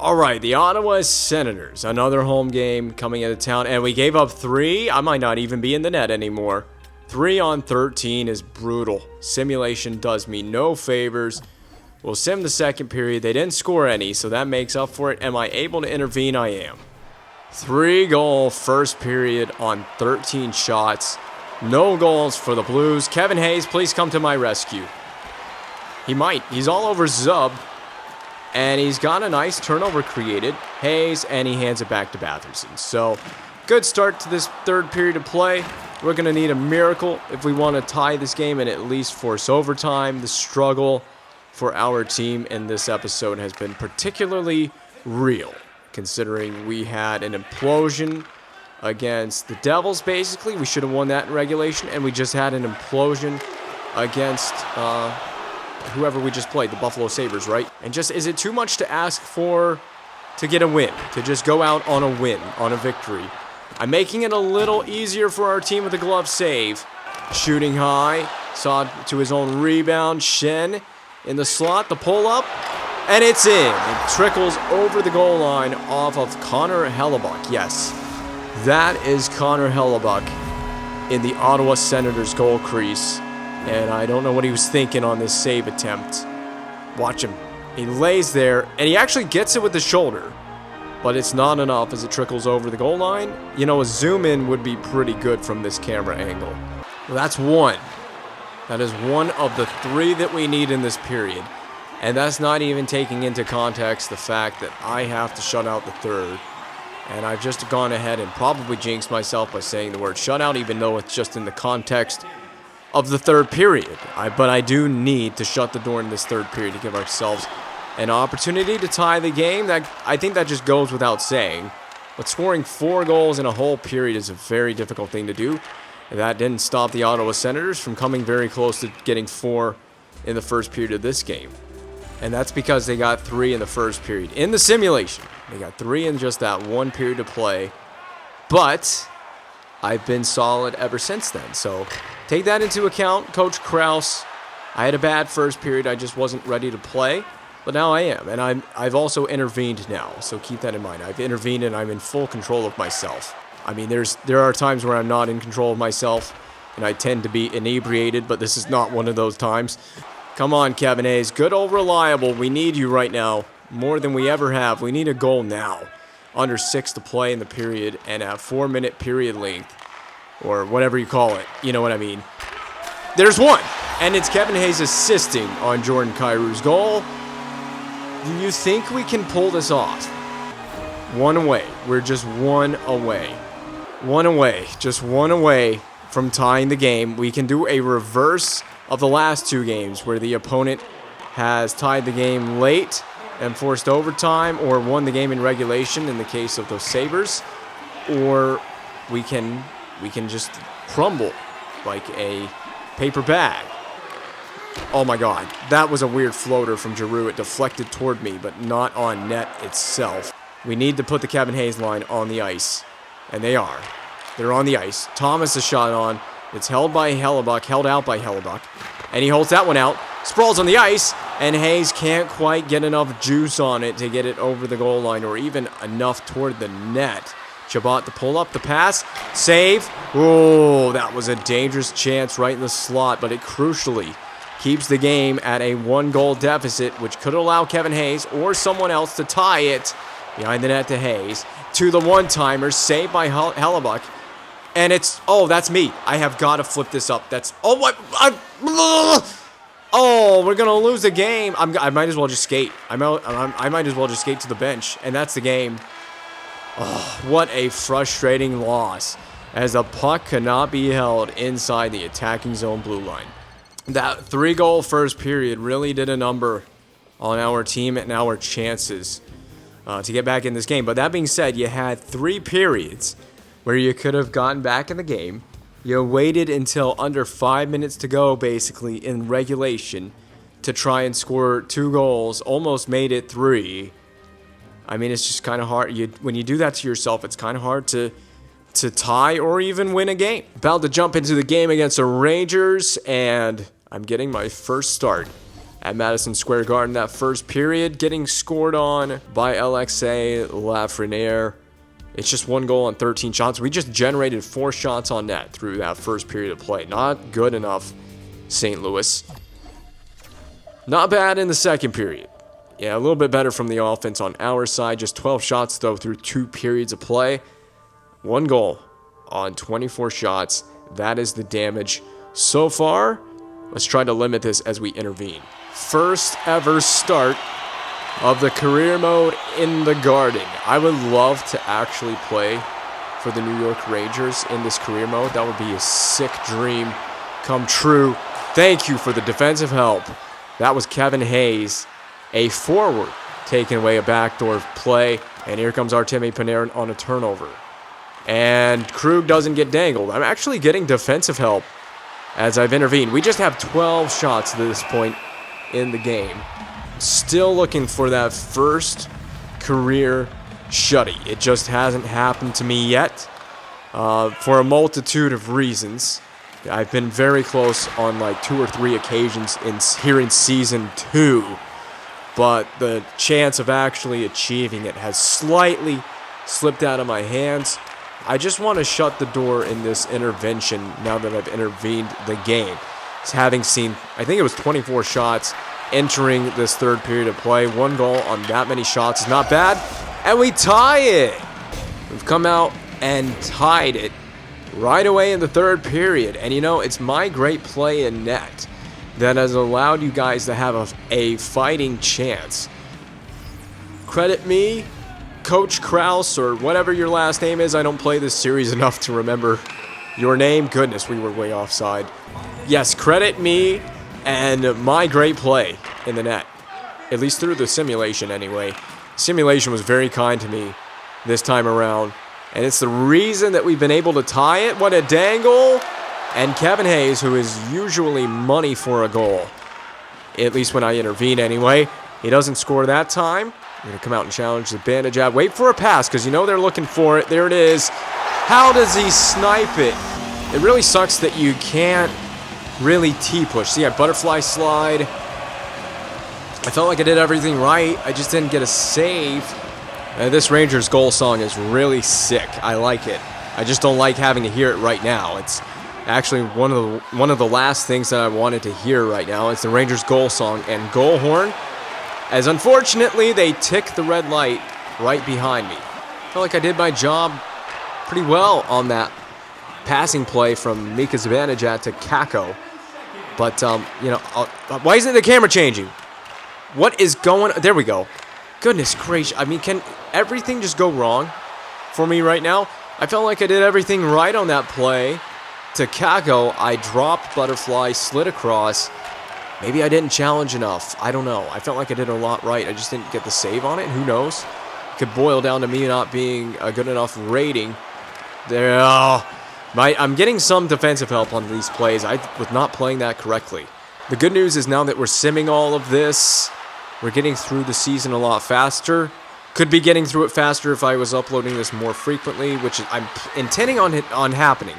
All right, the Ottawa Senators, another home game coming into town, and we gave up 3. I might not even be in the net anymore. 3 on 13 is brutal. Simulation does me no favors. We'll sim the second period. They didn't score any, so that makes up for it. Am I able to intervene? I am. 3-goal first period on 13 shots. No goals for the Blues. Kevin Hayes, please come to my rescue. He might. He's all over Zub. And he's got a nice turnover created. Hayes, and he hands it back to Batherson. So, good start to this third period of play. We're going to need a miracle if we want to tie this game and at least force overtime. The struggle for our team in this episode has been particularly real, considering we had an implosion against the Devils, basically. We should have won that in regulation, and we just had an implosion against whoever we just played, the Buffalo Sabres, right? And just, is it too much to ask for to get a win, to just go out on a win, on a victory? I'm making it a little easier for our team with a glove save. Shooting high, saw to his own rebound. Shen in the slot, the pull-up, and it's in. It trickles over the goal line off of Connor Hellebuyck. Yes, that is Connor Hellebuyck in the Ottawa Senators goal crease. And I don't know what he was thinking on this save attempt. Watch him. He lays there, and he actually gets it with the shoulder. But it's not enough as it trickles over the goal line. You know, a zoom in would be pretty good from this camera angle. Well, that's one. That is one of the 3 that we need in this period. And that's not even taking into context the fact that I have to shut out the third. And I've just gone ahead and probably jinxed myself by saying the word shutout, even though it's just in the context of the third period. But I do need to shut the door in this third period to give ourselves an opportunity to tie the game. I think that just goes without saying. But scoring 4 goals in a whole period is a very difficult thing to do. And that didn't stop the Ottawa Senators from coming very close to getting 4 in the first period of this game. And that's because they got 3 in the first period. In the simulation, they got 3 in just that one period of play. But I've been solid ever since then. So take that into account, Coach Krause. I had a bad first period. I just wasn't ready to play. But now I am. And I've also intervened now. So keep that in mind. I've intervened and I'm in full control of myself. I mean, there are times where I'm not in control of myself. And I tend to be inebriated. But this is not one of those times. Come on, Kevin Hayes. Good old reliable. We need you right now. More than we ever have. We need a goal now. Under 6 to play in the period, and at 4-minute period length, or whatever you call it, you know what I mean. There's one, and it's Kevin Hayes assisting on Jordan Kyrou's goal. Do you think we can pull this off? 1 away. We're just 1 away. 1 away. Just 1 away from tying the game. We can do a reverse of the last 2 games where the opponent has tied the game late and forced overtime, or won the game in regulation in the case of those Sabres, or we can just crumble like a paper bag. Oh my God, that was a weird floater from Giroux. It deflected toward me, but not on net itself. We need to put the Kevin Hayes line on the ice, and they are. They're on the ice. Thomas is shot on. It's held out by Hellebuyck, and he holds that one out. Sprawls on the ice, and Hayes can't quite get enough juice on it to get it over the goal line, or even enough toward the net. Chabot to pull up the pass. Save. Oh, that was a dangerous chance right in the slot, but it crucially keeps the game at a 1-goal deficit, which could allow Kevin Hayes or someone else to tie it behind the net to Hayes. To the one-timer, saved by Hellebuyck. And it's, oh, that's me. I have got to flip this up. That's, oh, what? Oh, we're going to lose the game. I might as well just skate. I might as well just skate to the bench, and that's the game. Oh, what a frustrating loss, as the puck cannot be held inside the attacking zone blue line. That 3-goal first period really did a number on our team and our chances to get back in this game. But that being said, you had 3 periods where you could have gotten back in the game. You waited until under 5 minutes to go, basically, in regulation to try and score 2 goals. Almost made it 3. I mean, it's just kind of hard. When you do that to yourself, it's kind of hard to tie or even win a game. About to jump into the game against the Rangers, and I'm getting my first start at Madison Square Garden that first period, getting scored on by Alexei Lafreniere. It's just 1 goal on 13 shots. We just generated 4 shots on net through that first period of play. Not good enough, St. Louis. Not bad in the second period. Yeah, a little bit better from the offense on our side. Just 12 shots, though, through 2 periods of play. 1 goal on 24 shots. That is the damage so far. Let's try to limit this as we intervene. First ever start of the career mode in the Garden. I would love to actually play for the New York Rangers in this career mode. That would be a sick dream come true. Thank you for the defensive help. That was Kevin Hayes, a forward, taking away a backdoor play. And here comes Artemi Panarin on a turnover. And Krug doesn't get dangled. I'm actually getting defensive help as I've intervened. We just have 12 shots at this point in the game. Still looking for that first career shutty. It just hasn't happened to me yet for a multitude of reasons. I've been very close on like 2 or 3 occasions here in Season 2, but the chance of actually achieving it has slightly slipped out of my hands. I just want to shut the door in this intervention now that I've intervened the game. It's having seen, I think it was 24 shots entering this third period of play. 1 goal on that many shots is not bad. And we tie it. We've come out and tied it right away in the third period. And you know, it's my great play in net that has allowed you guys to have a fighting chance. Credit me, Coach Krause, or whatever your last name is. I don't play this series enough to remember your name. Goodness, we were way offside. Yes, credit me and my great play in the net. At least through the simulation anyway. Simulation was very kind to me this time around. And it's the reason that we've been able to tie it. What a dangle. And Kevin Hayes, who is usually money for a goal, at least when I intervene anyway, he doesn't score that time. I'm going to come out and challenge the bandage out. Wait for a pass, because you know they're looking for it. There it is. How does he snipe it? It really sucks that you can't really T-push. See, I butterfly slide. I felt like I did everything right. I just didn't get a save. This Rangers goal song is really sick. I like it. I just don't like having to hear it right now. It's actually one of the last things that I wanted to hear right now. It's the Rangers goal song and goal horn. As unfortunately, they tick the red light right behind me. I felt like I did my job pretty well on that passing play from Mika Zibanejad to Kako. But, you know, why isn't the camera changing? What is going on? There we go. Goodness gracious. I mean, can everything just go wrong for me right now? I felt like I did everything right on that play. To Kako, I dropped butterfly, slid across. Maybe I didn't challenge enough. I don't know. I felt like I did a lot right. I just didn't get the save on it. Who knows? It could boil down to me not being a good enough rating. There. I'm getting some defensive help on these plays. I was not playing that correctly. The good news is now that we're simming all of this, we're getting through the season a lot faster. Could be getting through it faster if I was uploading this more frequently, which I'm intending on happening.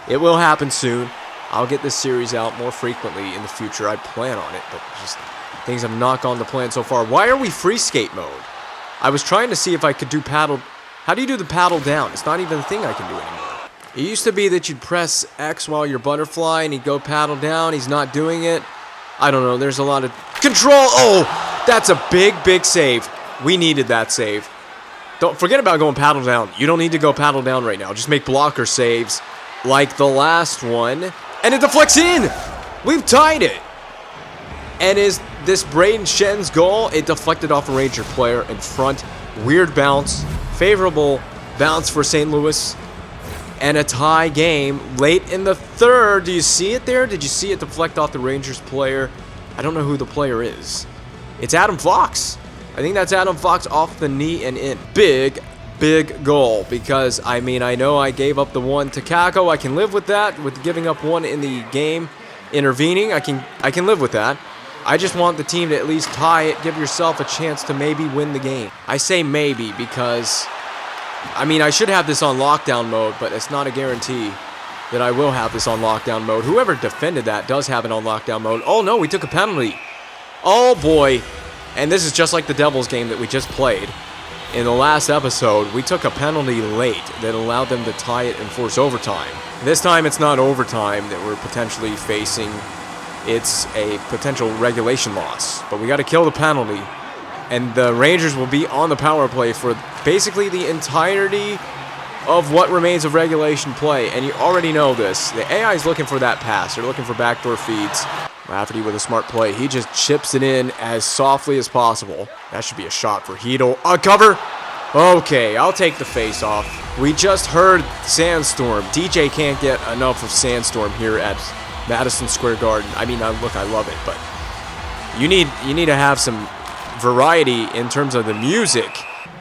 It will happen soon. I'll get this series out more frequently in the future. I plan on it, but just things have not gone to plan so far. Why are we free skate mode? I was trying to see if I could do paddle. How do you do the paddle down? It's not even a thing I can do anymore. It used to be that you'd press X while you're butterfly and he'd go paddle down. He's not doing it. I don't know. There's a lot of control. Oh, that's a big save. We needed that save. Don't forget about going paddle down. You don't need to go paddle down right now. Just make blocker saves like the last one. And it deflects in. We've tied it. And is this Braden Shen's goal? It deflected off a Ranger player in front. Weird bounce. Favorable bounce for St. Louis. And a tie game late in the third. Do you see it there? Did you see it deflect off the Rangers player? I don't know who the player is. It's Adam Fox. I think that's Adam Fox off the knee and in. Big goal, because I mean, I know I gave up the one to Kako. I can live with that, with giving up one in the game, intervening. I can live with that. I just want the team to at least tie it, give yourself a chance to maybe win the game. I say maybe because, I mean, I should have this on lockdown mode, but it's not a guarantee that I will have this on lockdown mode. Whoever defended that does have it on lockdown mode. Oh no, we took a penalty. Oh boy. And this is just like the Devils game that we just played. In the last episode, we took a penalty late that allowed them to tie it and force overtime. This time it's not overtime that we're potentially facing. It's a potential regulation loss. But we got to kill the penalty. And the Rangers will be on the power play for basically the entirety of what remains of regulation play. And you already know this. The AI is looking for that pass. They're looking for backdoor feeds. Rafferty with a smart play. He just chips it in as softly as possible. That should be a shot for Hedel. A cover. Okay, I'll take the face off. We just heard Sandstorm. DJ can't get enough of Sandstorm here at Madison Square Garden. I mean, look, I love it, but you need to have some variety in terms of the music.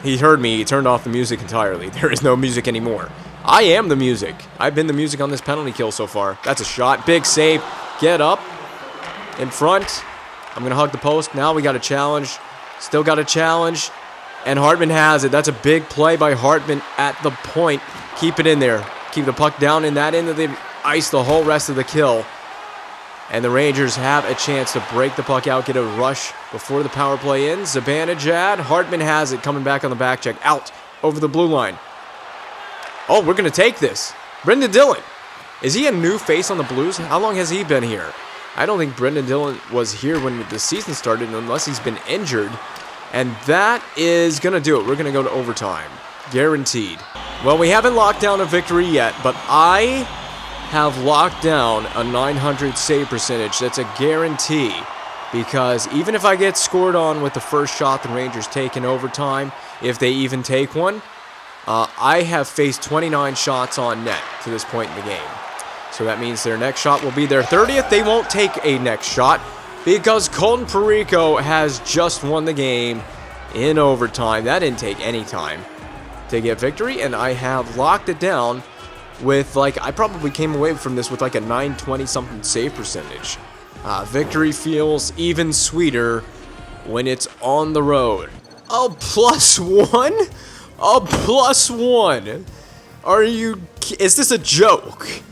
He heard me. He turned off the music entirely. There is no music anymore. I am the music. I've been the music on this penalty kill so far. That's a shot. Big save. Get up. In front. I'm going to hug the post. Now we got a challenge. Still got a challenge. And Hartman has it. That's a big play by Hartman at the point. Keep it in there. Keep the puck down in that end of the ice the whole rest of the kill. And the Rangers have a chance to break the puck out, get a rush before the power play ends. Zibanejad. Hartman has it. Coming back on the back check. Out over the blue line. Oh, we're going to take this. Brendan Dillon. Is he a new face on the Blues? How long has he been here? I don't think Brendan Dillon was here when the season started unless he's been injured. And that is going to do it. We're going to go to overtime. Guaranteed. Well, we haven't locked down a victory yet, but I have locked down a 900 save percentage. That's a guarantee. Because even if I get scored on with the first shot the Rangers take in overtime, if they even take one, I have faced 29 shots on net to this point in the game. So that means their next shot will be their 30th. They won't take a next shot because Colton Parayko has just won the game in overtime. That didn't take any time to get victory, and I have locked it down with, I probably came away from this with a 920-something save percentage. Victory feels even sweeter when it's on the road. A +1? A +1? Is this a joke?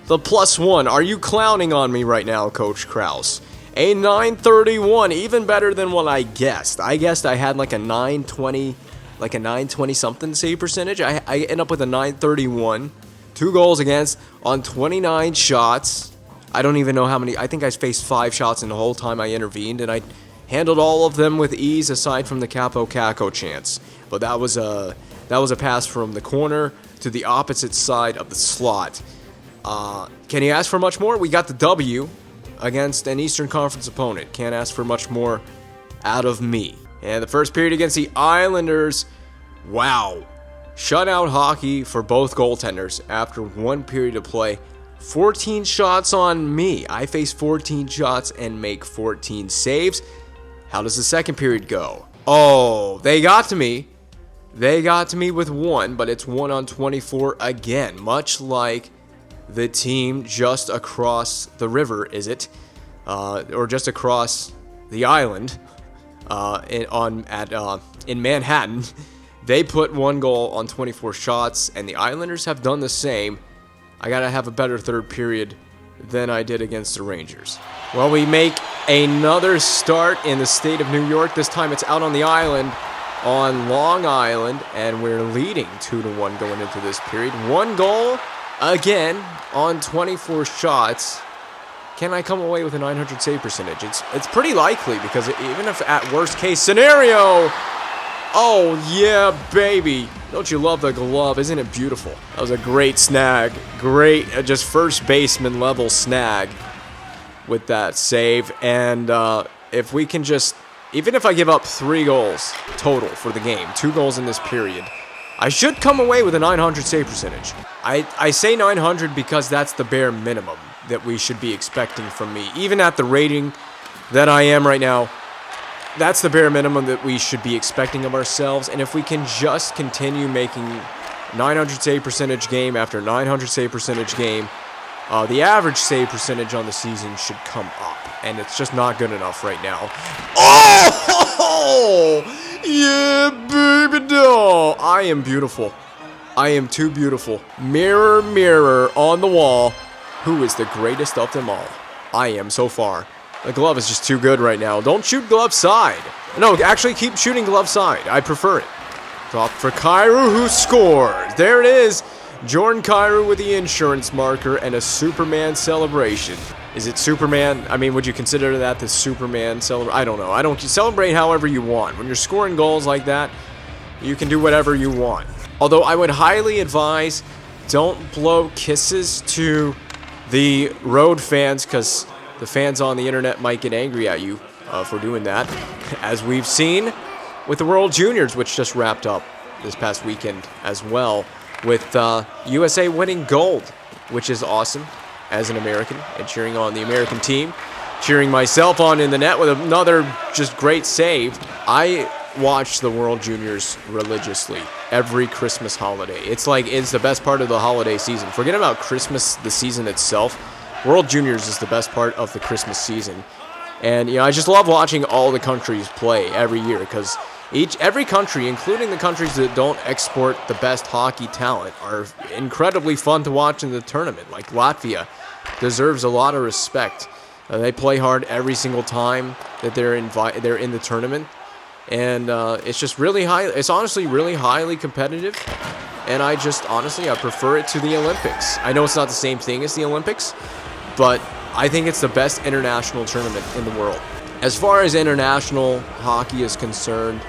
The +1. Are you clowning on me right now, Coach Krause? A 931, even better than what I guessed. I guessed I had a 920, a 920-something save percentage. I end up with a 931. 2 goals against on 29 shots. I don't even know how many. I think I faced 5 shots in the whole time I intervened, and I handled all of them with ease aside from the Capo Caco chance. But that was a pass from the corner to the opposite side of the slot. Can you ask for much more? We got the W against an Eastern Conference opponent. Can't ask for much more out of me. And the first period against the Islanders, wow. Shutout hockey for both goaltenders after 1 period of play. 14 shots on me. I face 14 shots and make 14 saves. How does the second period go? Oh, they got to me. They got to me with 1, but it's 1 on 24 again, much like the team just across the river, is it? Or just across the island in Manhattan. They put 1 goal on 24 shots, and the Islanders have done the same. I gotta have a better third period than I did against the Rangers. Well, we make another start in the state of New York. This time it's out on the island on Long Island, and we're leading 2-1 going into this period. 1 goal again on 24 shots. Can I come away with a 900 save percentage? It's pretty likely, because even if at worst case scenario, oh yeah, baby. Don't you love the glove? Isn't it beautiful? That was a great snag. Great, just first baseman level snag with that save. And if we can just, even if I give up 3 goals total for the game, 2 goals in this period, I should come away with a 900 save percentage. I say 900 because that's the bare minimum that we should be expecting from me. Even at the rating that I am right now, that's the bare minimum that we should be expecting of ourselves. And if we can just continue making 900 save percentage game after 900 save percentage game, the average save percentage on the season should come up. And it's just not good enough right now. Oh! Yeah, baby doll. I am beautiful. I am too beautiful. Mirror, mirror on the wall, who is the greatest of them all? I am so far. The glove is just too good right now. Don't shoot glove side. No, actually keep shooting glove side. I prefer it. Drop for Kyrou, who scores. There it is. Jordan Kyrou with the insurance marker and a Superman celebration. Is it Superman? I mean, would you consider that the Superman celebration? I don't know. I don't celebrate however you want. When you're scoring goals like that, you can do whatever you want. Although I would highly advise don't blow kisses to the road fans, because the fans on the internet might get angry at you for doing that, as we've seen with the World Juniors, which just wrapped up this past weekend as well, with USA winning gold, which is awesome as an American, and cheering on the American team, cheering myself on in the net with another just great save. I watch the World Juniors religiously every Christmas holiday. It's the best part of the holiday season. Forget about Christmas, the season itself. World Juniors is the best part of the Christmas season. And, I just love watching all the countries play every year, because every country, including the countries that don't export the best hockey talent, are incredibly fun to watch in the tournament. Like Latvia deserves a lot of respect. They play hard every single time that they're in the tournament. And it's just really high. It's honestly really highly competitive. And I prefer it to the Olympics. I know it's not the same thing as the Olympics, but I think it's the best international tournament in the world. As far as international hockey is concerned,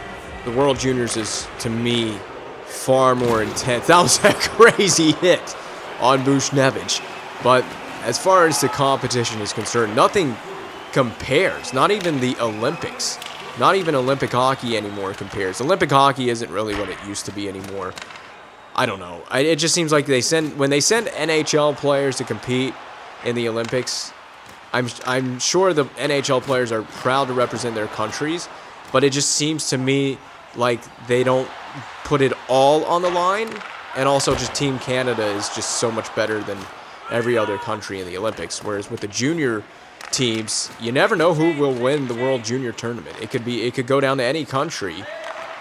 the World Juniors is, to me, far more intense. That was a crazy hit on Bushnevich. But as far as the competition is concerned, nothing compares. Not even the Olympics. Not even Olympic hockey anymore compares. Olympic hockey isn't really what it used to be anymore. I don't know. It just seems like when they send NHL players to compete in the Olympics, I'm sure the NHL players are proud to represent their countries, but it just seems to me like they don't put it all on the line, and also just Team Canada is just so much better than every other country in the Olympics, whereas with the junior teams, you never know who will win the World Junior Tournament. It could go down to any country,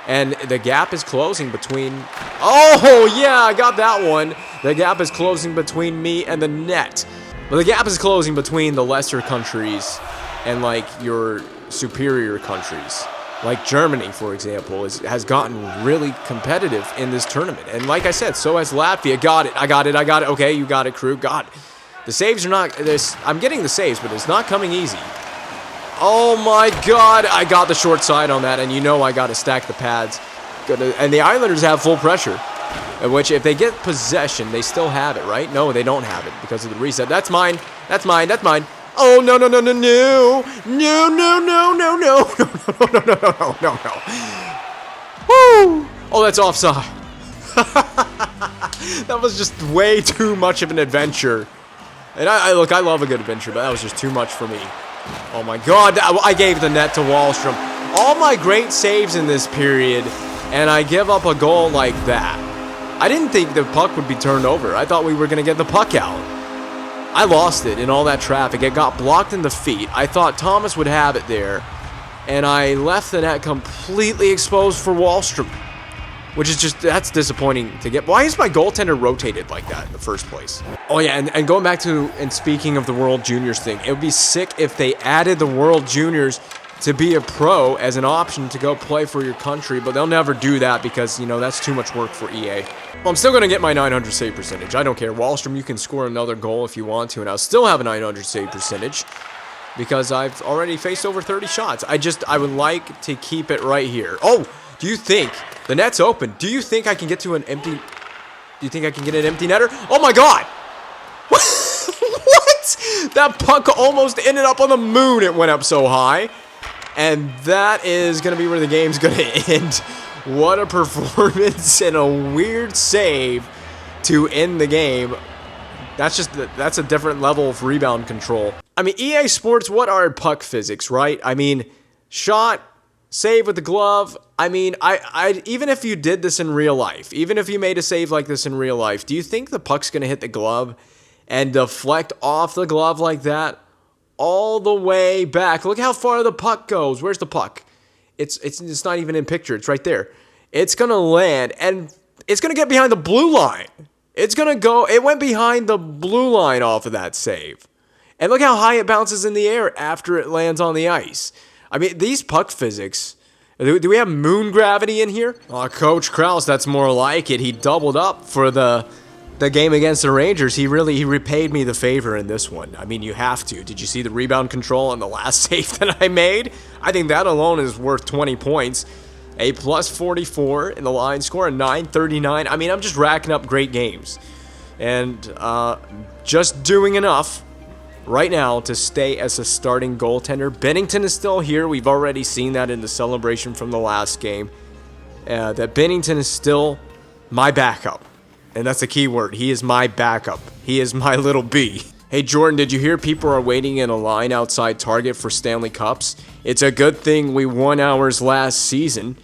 and the gap is closing between... Oh, yeah, I got that one. The gap is closing between me and the net. But the gap is closing between the lesser countries and, your superior countries. Like Germany, for example, has gotten really competitive in this tournament. And like I said, so has Latvia. I got it. Okay, you got it, crew. Got it. The saves are not... I'm getting the saves, but it's not coming easy. Oh, my God. I got the short side on that, and I got to stack the pads. And the Islanders have full pressure. Which, if they get possession, they still have it, right? No, they don't have it because of the reset. That's mine. That's mine. That's mine. Oh, no, no, no, no, no. No, no, no, no, no. No, no, no, no, no, no, no. Woo! Oh, that's offside. That was just way too much of an adventure. And I love a good adventure, but that was just too much for me. Oh, my God. I gave the net to Wahlstrom. All my great saves in this period, and I give up a goal like that. I didn't think the puck would be turned over. I thought we were going to get the puck out. I lost it in all that traffic. It got blocked in the feet. I thought Thomas would have it there, and I left the net completely exposed for Wahlstrom, which is that's disappointing to get. Why is my goaltender rotated like that in the first place? Oh, yeah, and going back to, and speaking of the World Juniors thing, it would be sick if they added the World Juniors to be a pro as an option to go play for your country, but they'll never do that because, that's too much work for EA. Well, I'm still going to get my 900 save percentage. I don't care. Wahlstrom, you can score another goal if you want to, and I'll still have a 900 save percentage because I've already faced over 30 shots. I would like to keep it right here. Oh, do you think the net's open? Do you think I can get to an empty... Do you think I can get an empty netter? Oh, my God! What? That puck almost ended up on the moon. It went up so high. And that is going to be where the game's going to end. What a performance and a weird save to end the game. That's a different level of rebound control. I mean, EA Sports, what are puck physics, right? I mean, shot, save with the glove. I mean, I even if you did this in real life, even if you made a save like this in real life, do you think the puck's going to hit the glove and deflect off the glove like that? All the way back. Look how far the puck goes. Where's the puck? It's not even in picture. It's right there. It's going to land, and it's going to get behind the blue line. It went behind the blue line off of that save. And look how high it bounces in the air after it lands on the ice. I mean, these puck physics. Do we have moon gravity in here? Coach Krause, that's more like it. He doubled up for the game against the Rangers. He repaid me the favor in this one. I mean, you have to. Did you see the rebound control on the last save that I made? I think that alone is worth 20 points. A plus 44 in the line score, a 939. I mean, I'm just racking up great games. And just doing enough right now to stay as a starting goaltender. Bennington is still here. We've already seen that in the celebration from the last game. That Bennington is still my backup. And that's a key word. He is my backup. He is my little B. Hey, Jordan, did you hear people are waiting in a line outside Target for Stanley Cups? It's a good thing we won ours last season.